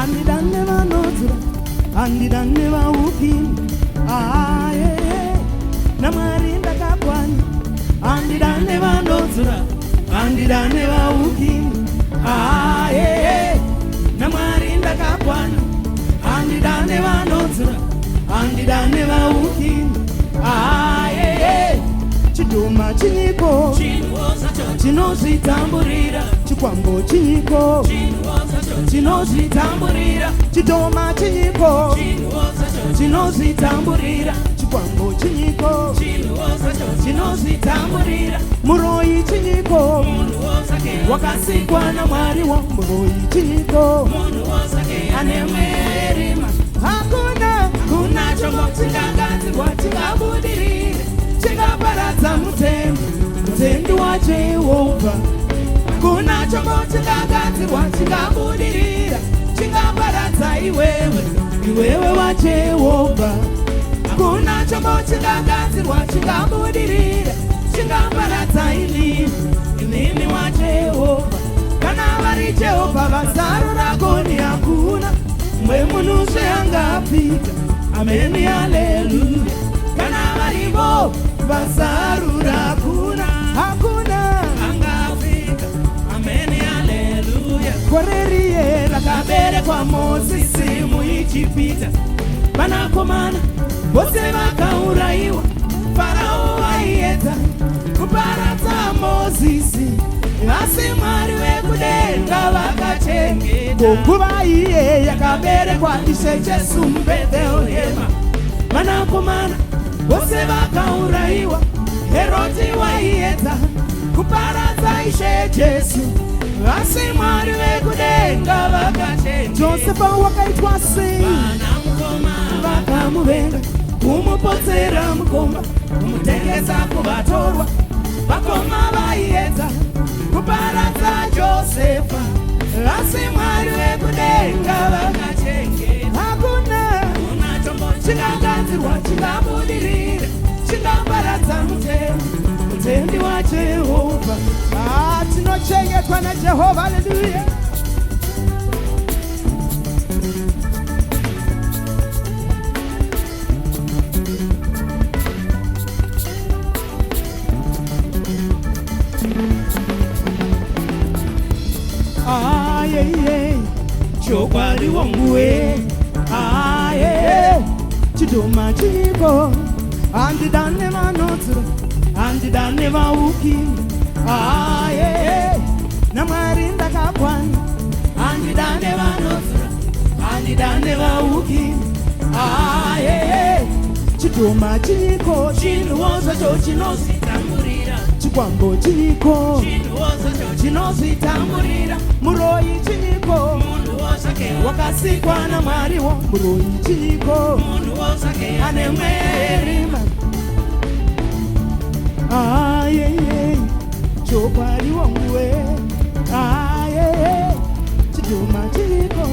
andidane vanozura andidane vaukini namwari ndakakwana andidane vanozura andidane vaukini namwari ndakakwana andidane vanozura andidane vaukini chidhuma chinyiko chinozvitamburira chikwambo chinyiko chinozvitamburira chidhuma chinyiko chinozvitamburira chikwambo chinyiko chinozvitamburira muroyi chinyiko wakasikwa namwari wamuroyi chinyiko ane mwerima hakuna kuna chombo chingagadzirwa chingabudirire chingaparadza mutendi waJehovha kuna chombo chingagadzirwa chingabudirira chingaparadza iwewe waJehovha kuna chombo chingagadzirwa chingabudirira chingaparadza inini waJehovha kana vari Jehovha vazaro rako ni hakuna mwe munhu zveangapika ameni haleluya kana varivo vazarura hakuna angapika ameni haleluya koreriye rakaberekwa Mozisi muIjipita vanakomana vose vakaurayiwa Farao vaiedza kuparadza Mozisi asi Mwari wekudenga vakachengeta nguva iye yakaberekwa Ishe Jesu muBheterehema vanakomana vose vakaurayiwa Heroti waiedza kuparadza Ishe Jesu asi Mwari wekudenga vakachengeta Josefa wakaitwa sei vanamukomana vakamuvenga kumupotsera mukomba kumutengesa kuvatorwa vakoma vaiedza kuparadza Josefa asi Mwari wekudenga vakachengeta hakuna chombo chingagadzirwa chingabudirira chingaparadza mutendi waJehovha tinochengetwa naJehovha haleluya chokwadi wanguwe chidhuma chinyiko andidane vanozura andidane vaukini namwari ndakakwana andidane vanozura andidane vaukini chidhuma chinyiko chinhuwo zvacho chinozvitamburira chikwambo chinyiko chinozvitamburira muroyi chinyiko wakasikwa namwari wamuroyi chinyiko ane mwerima chokwadi wanguwe chidhuma chinyiko